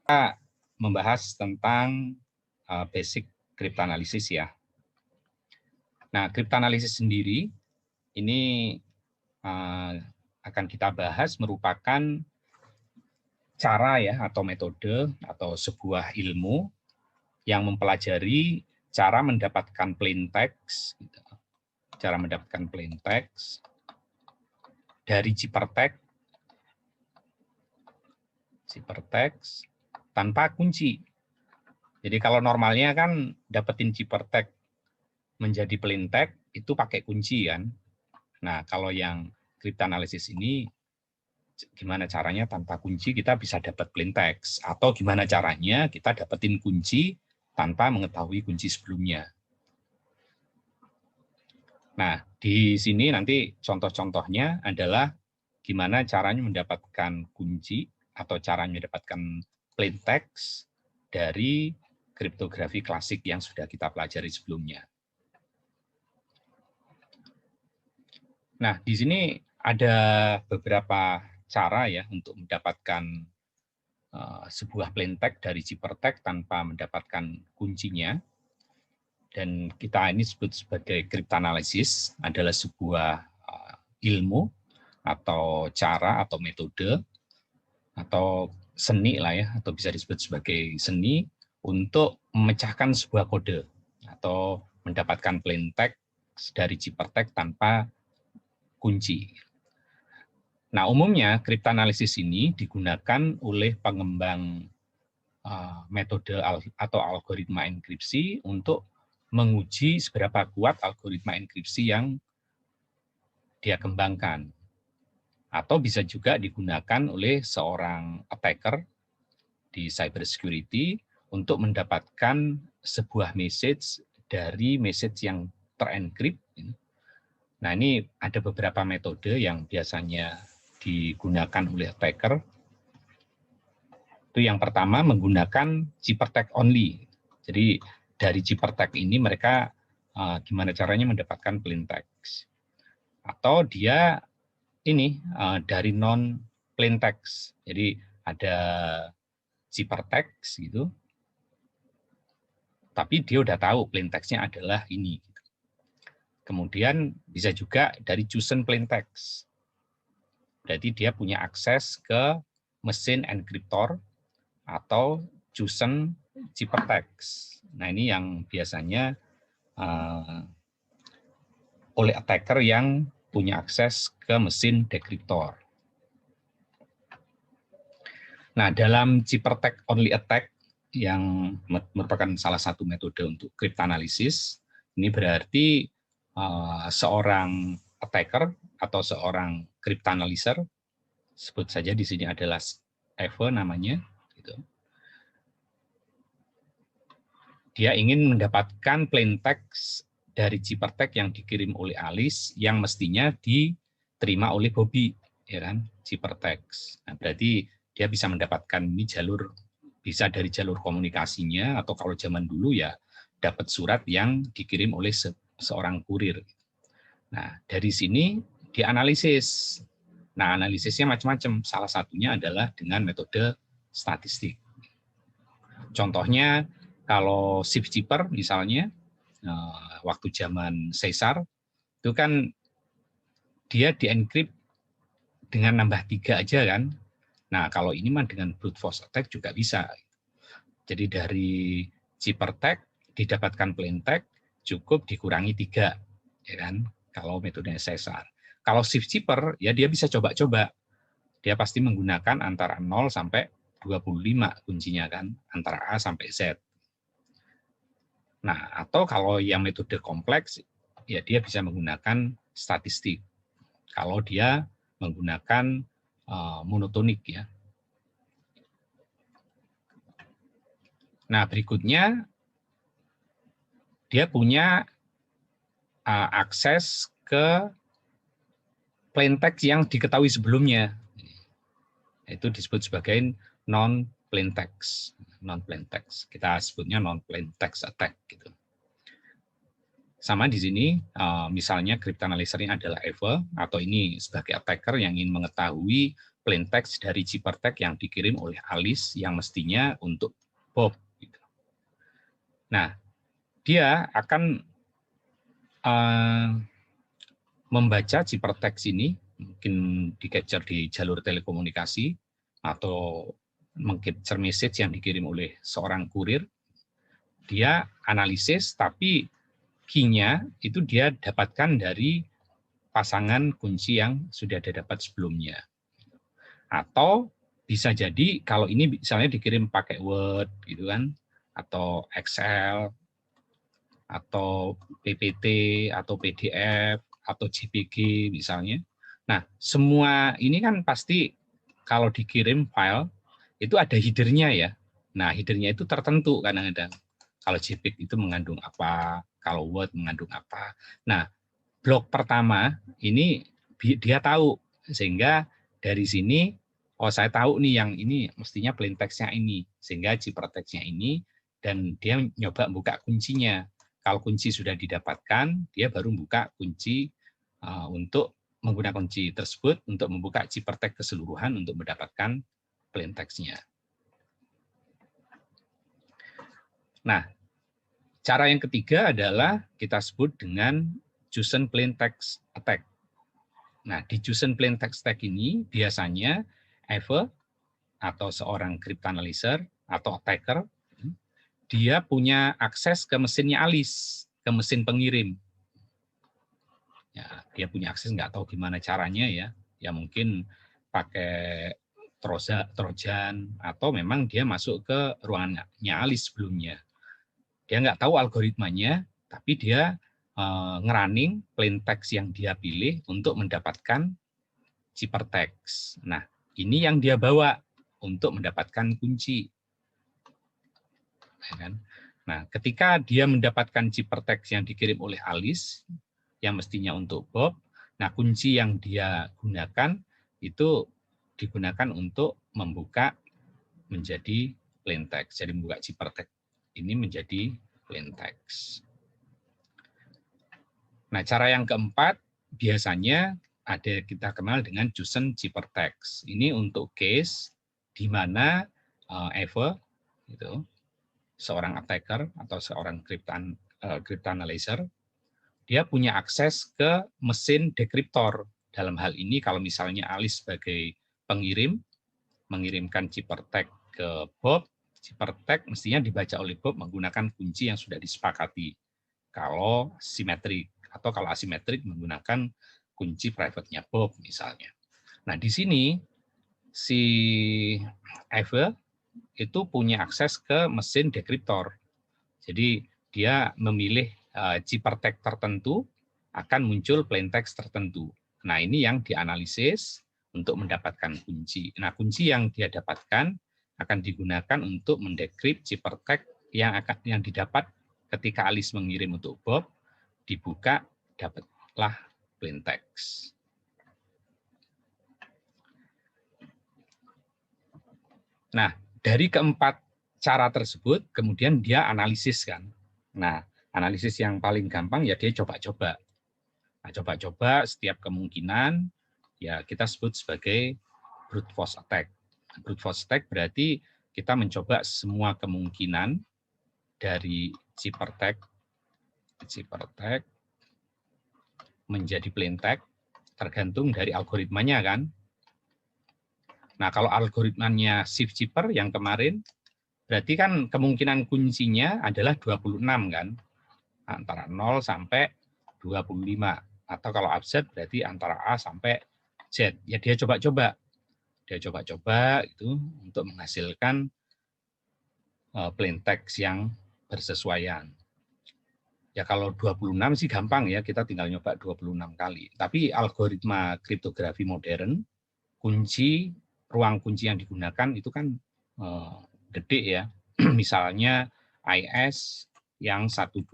Kita membahas tentang basic cryptanalysis ya. Nah, cryptanalysis sendiri ini akan kita bahas merupakan cara ya atau metode atau sebuah ilmu yang mempelajari cara mendapatkan plain text, cara mendapatkan plain text dari ciphertext tanpa kunci. Jadi kalau normalnya kan dapetin ciphertext menjadi plain text itu pakai kunci kan. Nah, kalau yang cryptanalysis ini gimana caranya tanpa kunci kita bisa dapat plain text, atau gimana caranya kita dapetin kunci tanpa mengetahui kunci sebelumnya. Nah, di sini nanti contoh-contohnya adalah gimana caranya mendapatkan kunci atau caranya mendapatkan plain text dari kriptografi klasik yang sudah kita pelajari sebelumnya. Nah, di sini ada beberapa cara ya untuk mendapatkan sebuah plain text dari ciphertext tanpa mendapatkan kuncinya. Dan kita ini sebut sebagai cryptanalysis adalah sebuah ilmu atau cara atau metode atau seni lah ya, atau bisa disebut sebagai seni untuk memecahkan sebuah kode atau mendapatkan plain text dari ciphertext tanpa kunci. Nah, umumnya cryptanalysis ini digunakan oleh pengembang metode atau algoritma enkripsi untuk menguji seberapa kuat algoritma enkripsi yang dia kembangkan. Atau bisa juga digunakan oleh seorang attacker di cybersecurity untuk mendapatkan sebuah message dari message yang terenkrit. Nah, ini ada beberapa metode yang biasanya digunakan oleh attacker. Itu yang pertama menggunakan ciphertext only. Jadi dari ciphertext ini mereka gimana caranya mendapatkan plain text. Atau dia ini dari non plain text. Jadi ada ciphertext gitu. Tapi dia udah tahu plain text-nya adalah ini. Kemudian bisa juga dari chosen plain text. Berarti dia punya akses ke mesin encryptor atau chosen ciphertext. Nah, ini yang biasanya oleh attacker yang punya akses ke mesin decryptor. Nah, dalam ciphertext only attack yang merupakan salah satu metode untuk cryptanalysis, ini berarti seorang attacker atau seorang cryptanalyzer, sebut saja di sini adalah Eva namanya, gitu. Dia ingin mendapatkan plain text dari ciphertext yang dikirim oleh Alice yang mestinya diterima oleh Bobby, ya kan, ciphertext. Nah, berarti dia bisa mendapatkan ini jalur, bisa dari jalur komunikasinya, atau kalau zaman dulu ya dapat surat yang dikirim oleh seorang kurir. Nah, dari sini dianalisis. Nah, analisisnya macam-macam. Salah satunya adalah dengan metode statistik. Contohnya, kalau Shipkeeper misalnya, waktu zaman Caesar, itu kan dia dienkrip dengan nambah 3 aja kan. Nah, kalau ini mah dengan brute force attack juga bisa. Jadi dari ciphertext didapatkan plain text cukup dikurangi 3, ya kan? Kalau metodenya Caesar. Kalau Shipkeeper ya dia bisa coba-coba. Dia pasti menggunakan antara 0 sampai 25 kuncinya kan, antara A sampai Z. Nah, atau kalau yang metode kompleks ya dia bisa menggunakan statistik. Kalau dia menggunakan monotonik ya. Nah, berikutnya dia punya akses ke plain text yang diketahui sebelumnya. Itu disebut sebagai non plain text. Non plain text. Kita sebutnya non plain text attack gitu. Sama di sini, misalnya cryptanalyzer ini adalah Eva, atau ini sebagai attacker yang ingin mengetahui plain text dari Cipertek yang dikirim oleh Alice yang mestinya untuk Bob. Gitu. Nah, dia akan membaca Cipertek ini, mungkin di-capture di jalur telekomunikasi, atau meng-capture message yang dikirim oleh seorang kurir. Dia analisis, tapi key-nya itu dia dapatkan dari pasangan kunci yang sudah dia dapat sebelumnya. Atau bisa jadi kalau ini misalnya dikirim pakai Word gitu kan, atau Excel, atau PPT, atau PDF, atau JPG misalnya. Nah, semua ini kan pasti kalau dikirim file itu ada header-nya ya. Nah, header-nya itu tertentu kadang-kadang. Kalau JPEG itu mengandung apa, kalau Word mengandung apa. Nah, blok pertama ini dia tahu, sehingga dari sini oh saya tahu nih yang ini mestinya plain text-nya ini, sehingga Cipertek-nya ini, dan dia nyoba buka kuncinya. Kalau kunci sudah didapatkan, dia baru buka kunci untuk menggunakan kunci tersebut untuk membuka Cipertek keseluruhan untuk mendapatkan plain text-nya. Nah, cara yang ketiga adalah kita sebut dengan Judson Plain Text Attack. Nah, di Judson Plain Text Attack ini biasanya Eva atau seorang cryptanalyzer atau attacker, dia punya akses ke mesinnya Alice, ke mesin pengirim. Ya, dia punya akses, nggak tahu gimana caranya ya. Ya mungkin pakai Trojan, atau memang dia masuk ke ruangannya Alice sebelumnya. Dia nggak tahu algoritmanya, tapi dia ngerunning plain text yang dia pilih untuk mendapatkan Cipertext. Nah, ini yang dia bawa untuk mendapatkan kunci. Ya kan? Nah, ketika dia mendapatkan Cipertext yang dikirim oleh Alice, yang mestinya untuk Bob, nah kunci yang dia gunakan itu digunakan untuk membuka menjadi plain text. Jadi membuka Cipertext ini menjadi plain text. Nah, cara yang keempat biasanya ada kita kenal dengan Judson Cipertext. Ini untuk case di mana Eva itu seorang attacker atau seorang cryptanalyzer, dia punya akses ke mesin dekriptor. Dalam hal ini kalau misalnya Alice sebagai pengirim mengirimkan Cipertext ke Bob, Cipertext mestinya dibaca oleh Bob menggunakan kunci yang sudah disepakati. Kalau simetrik, atau kalau asimetrik menggunakan kunci private-nya Bob misalnya. Nah, di sini si Eva itu punya akses ke mesin dekriptor. Jadi dia memilih Cipertext tertentu akan muncul plain text tertentu. Nah, ini yang dianalisis untuk mendapatkan kunci. Nah, kunci yang dia dapatkan akan digunakan untuk mendekrip Cipertext yang didapat ketika Alice mengirim untuk Bob, dibuka, dapatlah plain text. Nah, dari keempat cara tersebut, kemudian dia analisis kan. Nah, analisis yang paling gampang ya dia coba-coba. Nah, coba-coba setiap kemungkinan ya kita sebut sebagai brute force attack. Brute force attack berarti kita mencoba semua kemungkinan dari Cipertext menjadi plain text tergantung dari algoritmanya kan. Nah, kalau algoritmanya ShiftCipher yang kemarin, berarti kan kemungkinan kuncinya adalah 26 kan, antara 0 sampai 25. Atau kalau abjad berarti antara A sampai Z. Ya dia coba-coba. Dia coba-coba itu untuk menghasilkan plain text yang bersesuaian. Ya kalau 26 sih gampang ya, kita tinggal nyoba 26 kali. Tapi algoritma kriptografi modern, ruang kunci yang digunakan itu kan gede ya. Misalnya IS yang 128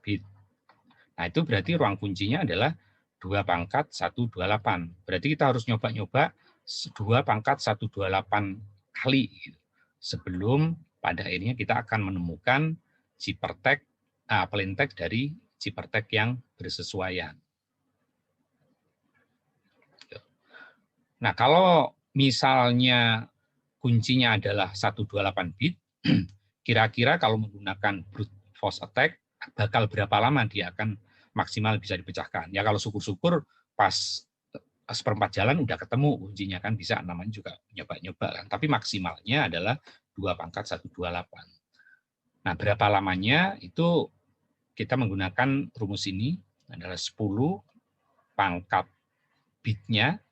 bit. Nah, itu berarti ruang kuncinya adalah 2 pangkat 128. Berarti kita harus nyoba-nyoba 2 pangkat 128 kali gitu, sebelum pada akhirnya kita akan menemukan Cipertext plain text dari Cipertext yang bersesuaian. Nah, kalau misalnya kuncinya adalah 128 bit, kira-kira kalau menggunakan brute force attack, bakal berapa lama dia akan maksimal bisa dipecahkan. Ya kalau syukur-syukur pas seperempat jalan udah ketemu kuncinya kan bisa, namanya juga nyoba-nyoba kan. Tapi maksimalnya adalah 2 pangkat 128. Nah, berapa lamanya itu kita menggunakan rumus ini adalah 10 pangkat bitnya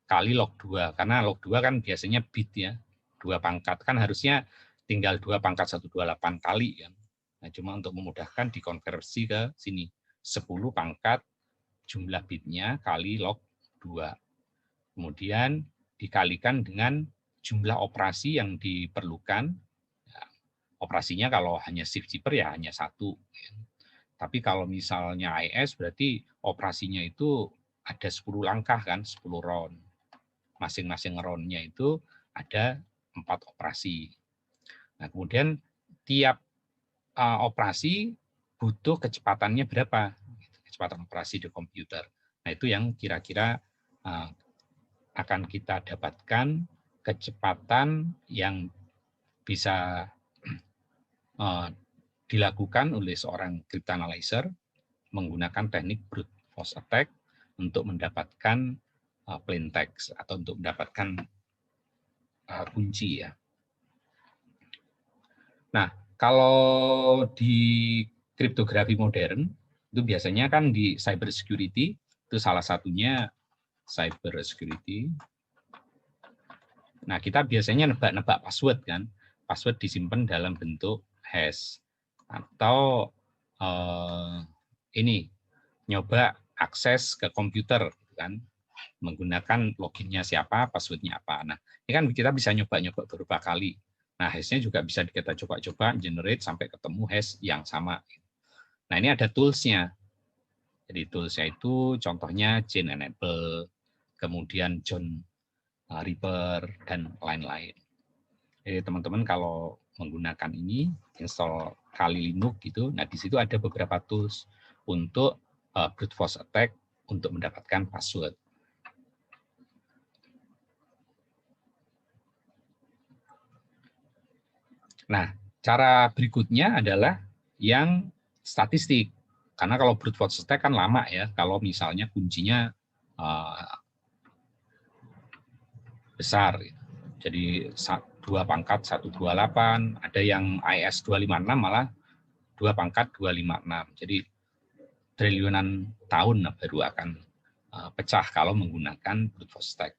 kali log 2. Karena log 2 kan biasanya bit ya. 2 pangkat kan harusnya tinggal 2 pangkat 128 kali kan. Nah, cuma untuk memudahkan dikonversi ke sini. 10 pangkat jumlah bitnya kali log 2. Kemudian dikalikan dengan jumlah operasi yang diperlukan. Ya, operasinya kalau hanya shift chipper ya hanya 1. Tapi kalau misalnya IS berarti operasinya itu ada 10 langkah kan, 10 round. Masing-masing round-nya itu ada 4 operasi. Nah, kemudian tiap operasi butuh kecepatannya berapa? Kecepatan operasi di komputer. Nah, itu yang kira-kira akan kita dapatkan kecepatan yang bisa dilakukan oleh seorang cryptanalyzer menggunakan teknik brute force attack untuk mendapatkan plain text atau untuk mendapatkan kunci ya. Nah, kalau di kriptografi modern itu biasanya kan di cyber security itu salah satunya cyber security. Nah, kita biasanya nebak-nebak password kan. Password disimpan dalam bentuk hash atau ini nyoba akses ke komputer kan, menggunakan loginnya siapa, passwordnya apa. Nah, ini kan kita bisa nyoba-nyoba beberapa kali. Nah, hash-nya juga bisa kita coba-coba generate sampai ketemu hash yang sama. Nah, ini ada tools-nya. Jadi tools-nya itu contohnya Chain Enable, kemudian John Reaper, dan lain-lain. Jadi teman-teman kalau menggunakan ini, install Kali Linux gitu, nah di situ ada beberapa tools untuk brute force attack untuk mendapatkan password. Nah, cara berikutnya adalah yang statistik. Karena kalau brute force attack kan lama ya, kalau misalnya kuncinya besar. Jadi 2 pangkat 128, ada yang IS 256 malah 2 pangkat 256. Jadi triliunan tahun baru akan pecah kalau menggunakan brute force attack.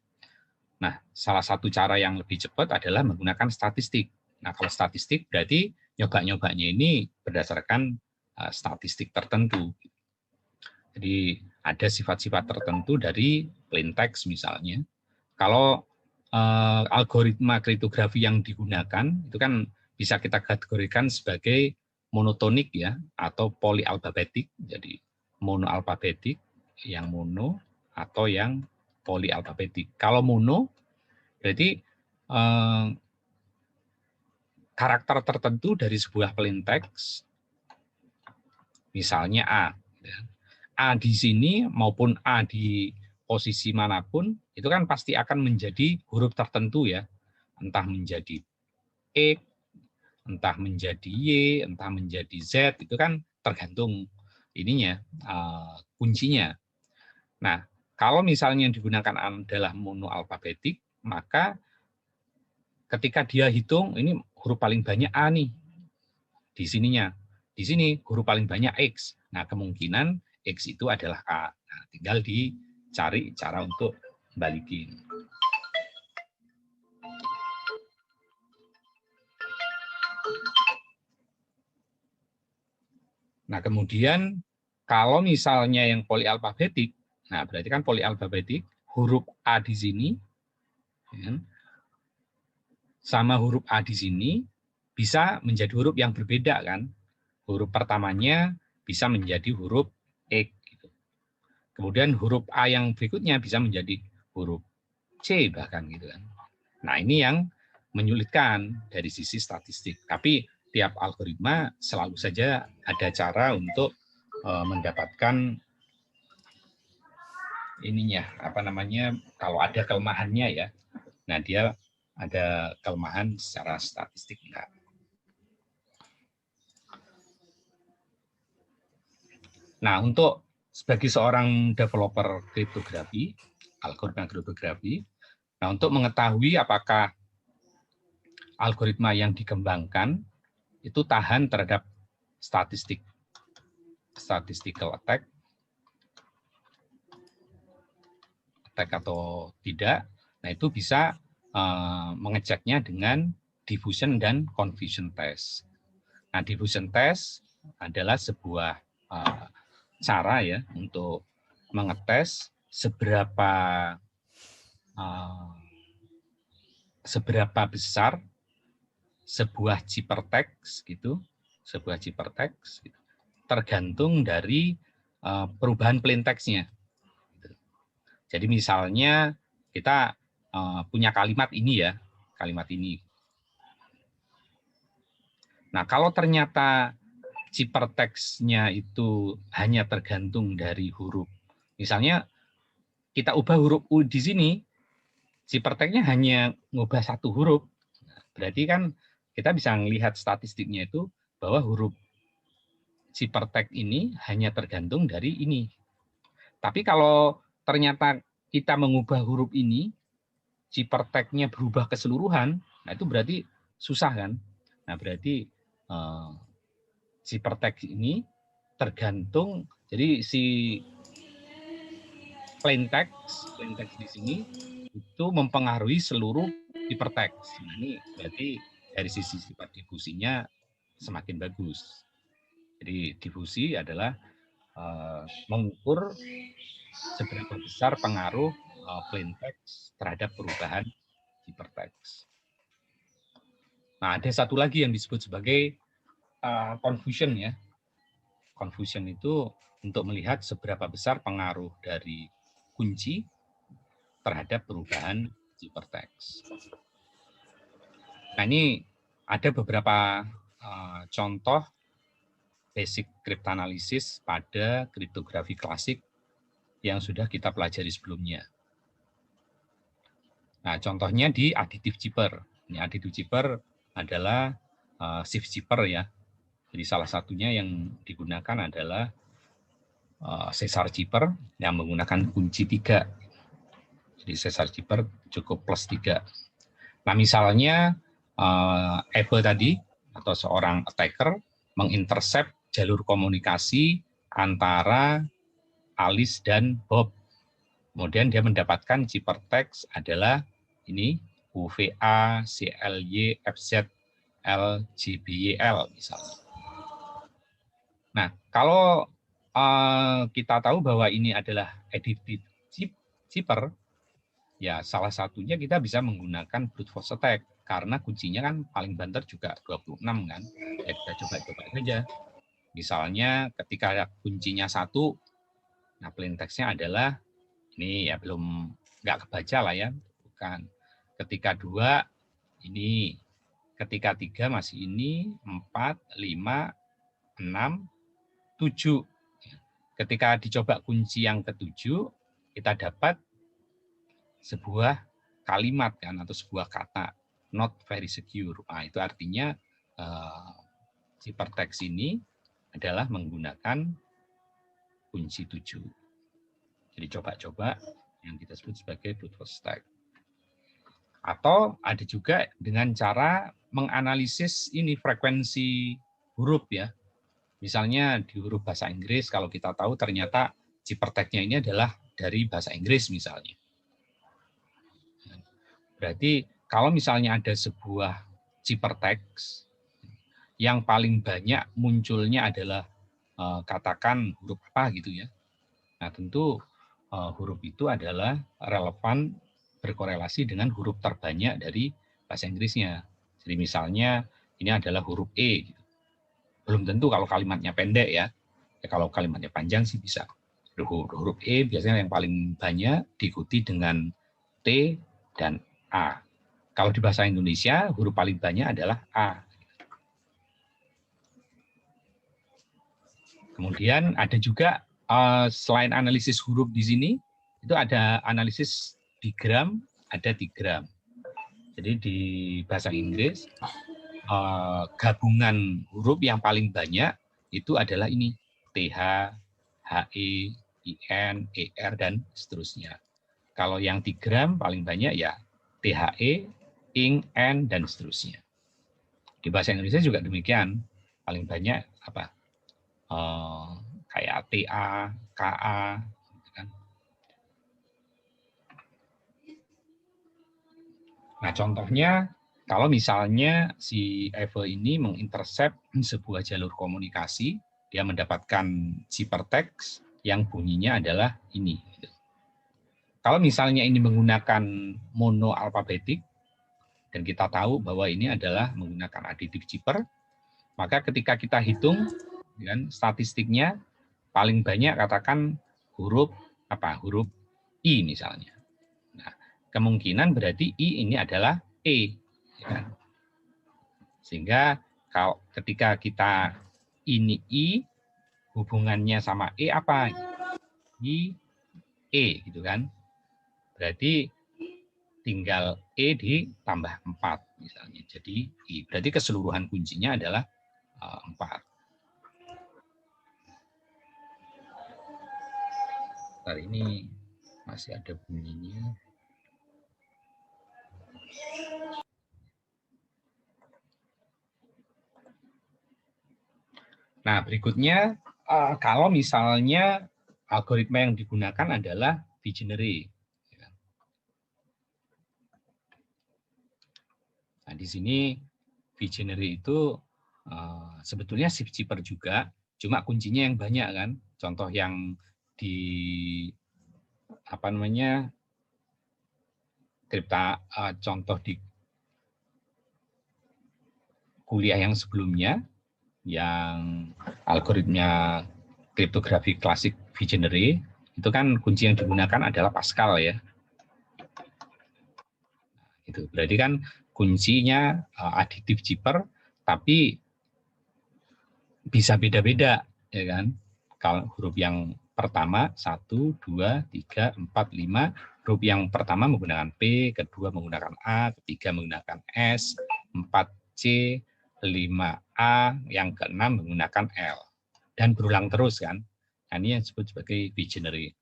Nah, salah satu cara yang lebih cepat adalah menggunakan statistik. Nah, kalau statistik berarti nyoba-nyobanya ini berdasarkan statistik tertentu. Jadi ada sifat-sifat tertentu dari plain text misalnya. Kalau algoritma kriptografi yang digunakan itu kan bisa kita kategorikan sebagai monotonik ya atau polyalphabetic. Jadi monoalphabetic, yang mono atau yang polyalphabetic. Kalau mono berarti karakter tertentu dari sebuah plain text, misalnya A. A di sini maupun A di posisi manapun, itu kan pasti akan menjadi huruf tertentu ya. Entah menjadi X, entah menjadi Y, entah menjadi Z, itu kan tergantung ininya, kuncinya. Nah, kalau misalnya yang digunakan adalah monoalfabetik, maka ketika dia hitung, ini huruf paling banyak A nih, di sininya. Di sini huruf paling banyak X. Nah, kemungkinan X itu adalah A. Nah, tinggal dicari cara untuk balikin. Nah, kemudian kalau misalnya yang polyalfabetik, nah berarti kan polyalfabetik, huruf A di sini, ya, sama huruf A di sini, bisa menjadi huruf yang berbeda kan. Huruf pertamanya bisa menjadi huruf X. Gitu. Kemudian huruf A yang berikutnya bisa menjadi huruf C bahkan gitu kan. Nah ini yang menyulitkan dari sisi statistik. Tapi tiap algoritma selalu saja ada cara untuk mendapatkan ininya apa namanya, kalau ada kelemahannya ya. Nah, dia ada kelemahan secara statistik enggak. Nah, untuk sebagai seorang developer kriptografi, algoritma kriptografi, nah untuk mengetahui apakah algoritma yang dikembangkan itu tahan terhadap statistical attack atau tidak, nah itu bisa mengeceknya dengan diffusion dan confusion test. Nah, diffusion test adalah sebuah cara ya untuk mengetes seberapa besar sebuah ciphertext gitu, tergantung dari perubahan plain text-nya. Jadi misalnya kita punya kalimat ini ya, kalimat ini. Nah, kalau ternyata ciphertext-nya itu hanya tergantung dari huruf, misalnya kita ubah huruf U di sini, ciphertext-nya hanya ngubah satu huruf, berarti kan kita bisa melihat statistiknya itu bahwa huruf ciphertext ini hanya tergantung dari ini. Tapi kalau ternyata kita mengubah huruf ini, ciphertext-nya berubah keseluruhan, nah itu berarti susah kan? Nah berarti ciphertext ini tergantung, jadi si plain text di sini itu mempengaruhi seluruh ciphertext. Nah ini berarti dari sisi sifat difusinya semakin bagus. Jadi difusi adalah mengukur seberapa besar pengaruh plain text terhadap perubahan ciphertext. Nah, ada satu lagi yang disebut sebagai confusion ya. Confusion itu untuk melihat seberapa besar pengaruh dari kunci terhadap perubahan ciphertext. Nah, ini ada beberapa contoh basic cryptanalysis pada kriptografi klasik yang sudah kita pelajari sebelumnya. Nah, contohnya di additive chipper. Ini additive chipper adalah shift chipper ya. Jadi salah satunya yang digunakan adalah Caesar chipper yang menggunakan kunci 3. Jadi Caesar chipper cukup plus 3. Nah, misalnya Apple tadi atau seorang attacker mengintercept jalur komunikasi antara Alice dan Bob. Kemudian dia mendapatkan ciphertext adalah ini UVA, CLY, FZ, LJBYL misalnya. Nah, kalau kita tahu bahwa ini adalah additive chipper, ya salah satunya kita bisa menggunakan brute force attack karena kuncinya kan paling banter juga 26 kan. Ya kita coba-coba saja. Misalnya ketika kuncinya 1, nah plain text-nya adalah ini ya belum nggak kebaca lah ya, bukan. Ketika 2 ini, ketika 3 masih ini, 4, 5, 6, 7. Ketika dicoba kunci yang ke-7, kita dapat sebuah kalimat kan atau sebuah kata not very secure. Nah, itu artinya ciphertext ini adalah menggunakan kunci 7. Jadi coba-coba yang kita sebut sebagai brute force attack. Atau ada juga dengan cara menganalisis ini frekuensi huruf ya. Misalnya di huruf bahasa Inggris, kalau kita tahu ternyata ciphertext-nya ini adalah dari bahasa Inggris misalnya. Berarti kalau misalnya ada sebuah ciphertext yang paling banyak munculnya adalah katakan huruf apa gitu ya. Nah tentu huruf itu adalah relevan berkorelasi dengan huruf terbanyak dari bahasa Inggrisnya. Jadi misalnya ini adalah huruf E. Gitu. Belum tentu kalau kalimatnya pendek ya. Kalau kalimatnya panjang sih bisa. Huruf E biasanya yang paling banyak diikuti dengan T dan A. Kalau di bahasa Indonesia huruf paling banyak adalah A. Kemudian ada juga selain analisis huruf di sini, itu ada analisis bigram, ada digram. Jadi di bahasa Inggris, gabungan huruf yang paling banyak itu adalah ini, TH, HE, IN, ER, dan seterusnya. Kalau yang digram paling banyak ya THE, ING, N, dan seterusnya. Di bahasa Indonesia juga demikian, paling banyak apa? Kayak TA, KA, gitu kan. Nah, contohnya kalau misalnya si Eve ini mengintercept sebuah jalur komunikasi, dia mendapatkan ciphertext yang bunyinya adalah ini. Kalau misalnya ini menggunakan mono alfabetik, dan kita tahu bahwa ini adalah menggunakan aditif cipher, maka ketika kita hitung, kan, statistiknya paling banyak katakan huruf I misalnya. Nah, kemungkinan berarti I ini adalah E. Ya kan? Sehingga kalau ketika kita ini I, hubungannya sama E apa? I, E gitu kan. Berarti tinggal E ditambah 4 misalnya. Jadi I. Berarti keseluruhan kuncinya adalah 4. Ntar ini masih ada bunyinya. Nah, berikutnya kalau misalnya algoritma yang digunakan adalah Vigenère. Nah, di sini Vigenère itu sebetulnya shift chipper juga, cuma kuncinya yang banyak kan. Contoh yang di contoh di kuliah yang sebelumnya, yang algoritma kriptografi klasik Vigenère, itu kan kunci yang digunakan adalah Pascal ya. Itu berarti kan kuncinya aditif chipper, tapi bisa beda-beda, ya kan? Kalau huruf yang pertama 1, 2, 3, 4, 5, huruf yang pertama menggunakan P, kedua menggunakan A, ketiga menggunakan S, 4 C, 5 A, yang keenam menggunakan L, dan berulang terus kan? Nah, ini yang disebut sebagai Vigenère.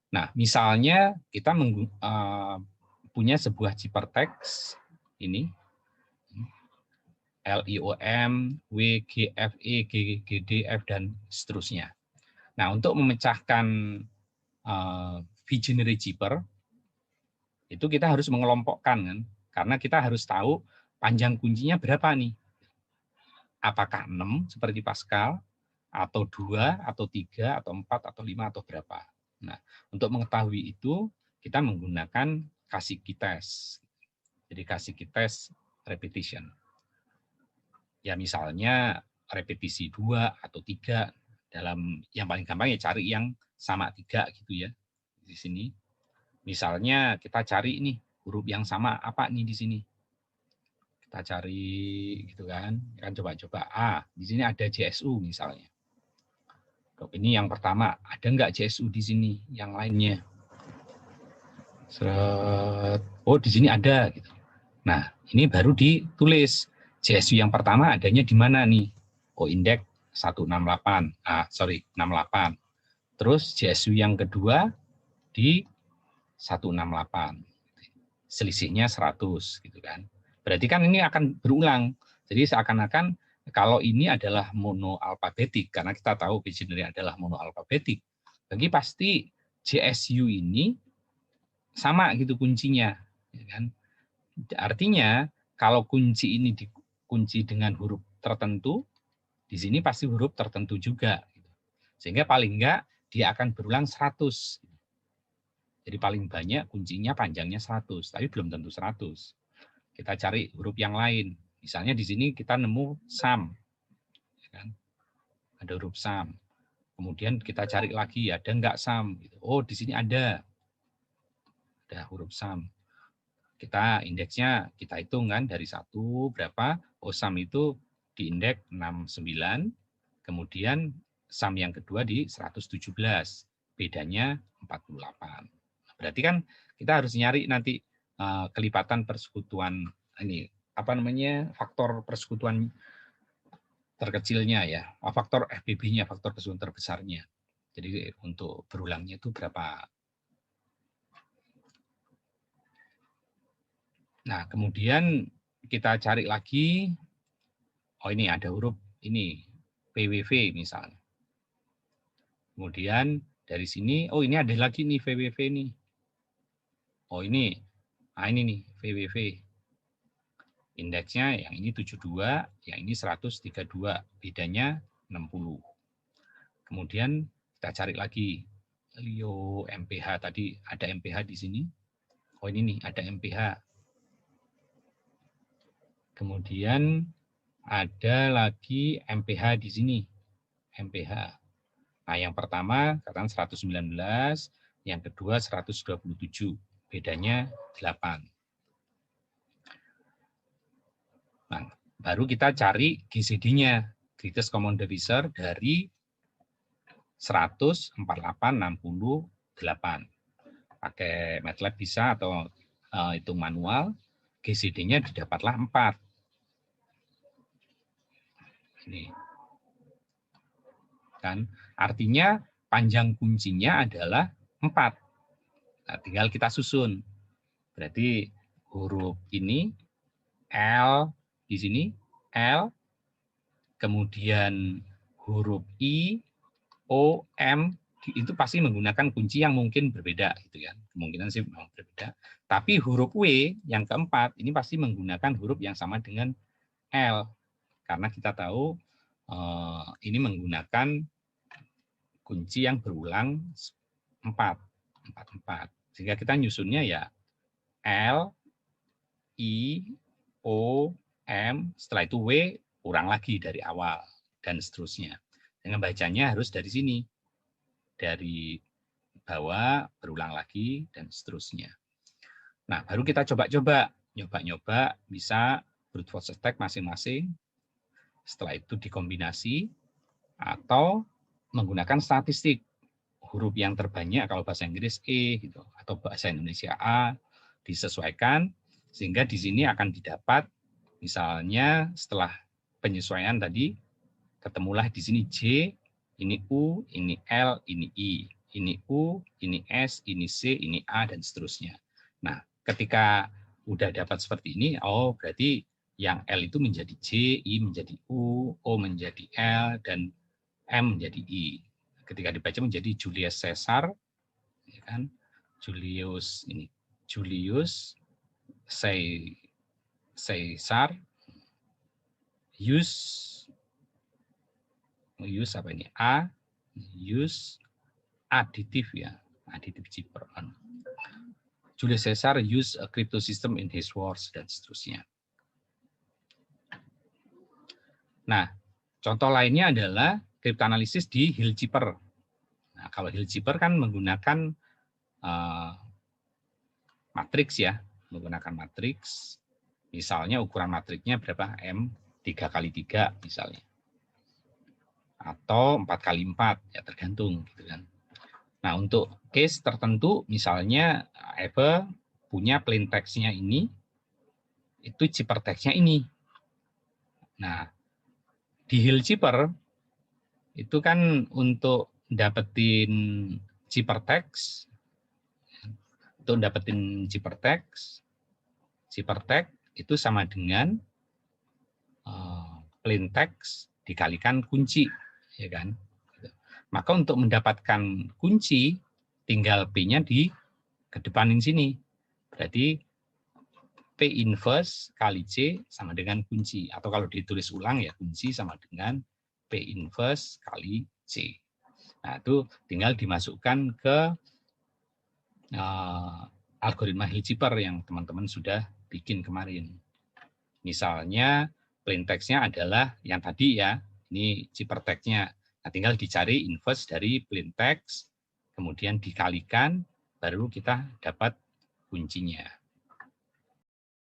Nah, misalnya kita punya sebuah ciphertext ini LIOM, WGFE, GGDF, dan seterusnya. Nah, untuk memecahkan Vigenère chipper, itu kita harus mengelompokkan kan, karena kita harus tahu panjang kuncinya berapa nih. Apakah 6 seperti Pascal, atau 2, atau 3, atau 4, atau 5, atau berapa. Nah, untuk mengetahui itu, kita menggunakan Kasiki test. Jadi Kasiki test repetition. Ya misalnya repetisi 2 atau 3, dalam yang paling gampang ya cari yang sama 3 gitu ya. Di sini. Misalnya kita cari nih huruf yang sama apa nih di sini. Kita cari gitu kan. Kan coba-coba. Di sini ada JSU misalnya. Ini yang pertama, ada nggak JSU di sini? Yang lainnya. Oh, di sini ada gitu. Nah, ini baru ditulis. JSU yang pertama adanya di mana nih? Oh, indeks 168. 68. Terus JSU yang kedua di 168. Selisihnya 100 gitu kan. Berarti kan ini akan berulang. Jadi seakan-akan kalau ini adalah mono alfabetik, karena kita tahu Vigenère adalah mono alfabetik, bagi pasti JSU ini sama gitu kuncinya, ya kan? Artinya kalau kunci ini dikunci dengan huruf tertentu, di sini pasti huruf tertentu juga, sehingga paling enggak dia akan berulang 100. Jadi paling banyak kuncinya panjangnya 100, tapi belum tentu 100. Kita cari huruf yang lain. Misalnya di sini kita nemu sam, ya kan? Ada huruf sam. Kemudian kita cari lagi, ada enggak sam? Oh, di sini ada huruf sam. Kita indeksnya kita hitung kan dari 1 berapa? Oh, sam itu di indeks 69. Kemudian sam yang kedua di 117. Bedanya 48. Berarti kan kita harus nyari nanti kelipatan persekutuan ini, apa namanya, faktor persekutuan terkecilnya ya, faktor FBB-nya, faktor persekutuan terbesarnya. Jadi untuk berulangnya itu berapa. Nah, kemudian kita cari lagi, oh ini ada huruf ini, VWV misalnya. Kemudian dari sini, oh ini ada lagi nih VWV nih. Oh ini, nah ini nih VWV. Indeksnya yang ini 72, yang ini 132, bedanya 60. Kemudian kita cari lagi, Lio MPH tadi, ada MPH di sini. Oh ini nih, ada MPH. Kemudian ada lagi MPH di sini, MPH. Nah, yang pertama katakan 119, yang kedua 127, bedanya 8. Nah, baru kita cari GCD-nya, greatest common divisor dari 100, 48, 68. Pakai MATLAB bisa atau hitung manual, GCD-nya didapatlah 4. Ini. Kan artinya panjang kuncinya adalah 4. Nah, tinggal kita susun. Berarti huruf ini L di sini, L, kemudian huruf I, O, M, itu pasti menggunakan kunci yang mungkin berbeda, gitu kan. Kemungkinan sih memang berbeda. Tapi huruf W yang keempat ini pasti menggunakan huruf yang sama dengan L, karena kita tahu ini menggunakan kunci yang berulang 4. Sehingga kita nyusunnya ya L, I, O, M, setelah itu W, kurang lagi dari awal, dan seterusnya. Dengan bacanya harus dari sini. Dari bawah, berulang lagi, dan seterusnya. Nah, baru kita coba-coba. Nyoba-nyoba bisa brute force attack masing-masing. Setelah itu dikombinasi, atau menggunakan statistik. Huruf yang terbanyak, kalau bahasa Inggris E, gitu, atau bahasa Indonesia A, disesuaikan, sehingga di sini akan didapat, misalnya setelah penyesuaian tadi, ketemulah di sini J, ini U, ini L, ini I, ini U, ini S, ini C, ini A, dan seterusnya. Nah, ketika udah dapat seperti ini, oh berarti yang L itu menjadi J, I menjadi U, O menjadi L, dan M menjadi I. Ketika dibaca menjadi Julius Caesar, ya kan? Julius ini, Julius Caesar, use apa ini? Use aditif ya, aditif zipper. Julius Caesar use a crypto system in his wars, dan seterusnya. Nah, contoh lainnya adalah kriptoanalisis di Hillkeeper. Nah, kalau Hillkeeper kan menggunakan matriks ya, menggunakan matriks. Misalnya ukuran matriksnya berapa? M 3x3 misalnya. Atau 4x4, ya tergantung gitu kan. Nah, untuk case tertentu misalnya Eva punya plain text-nya ini, itu zipper text-nya ini. Nah, di Hillkeeper itu kan untuk dapetin zipper text, zipper text itu sama dengan plain text dikalikan kunci, ya kan? Maka untuk mendapatkan kunci, tinggal P-nya di kedepanin sini. Berarti P inverse kali C sama dengan kunci. Atau kalau ditulis ulang ya kunci sama dengan P inverse kali C. Nah, itu tinggal dimasukkan ke algoritma Hillkeeper yang teman-teman sudah bikin kemarin. Misalnya plain text-nya adalah yang tadi ya, ini zipper text-nya. Nah, tinggal dicari inverse dari plain text, kemudian dikalikan, baru kita dapat kuncinya.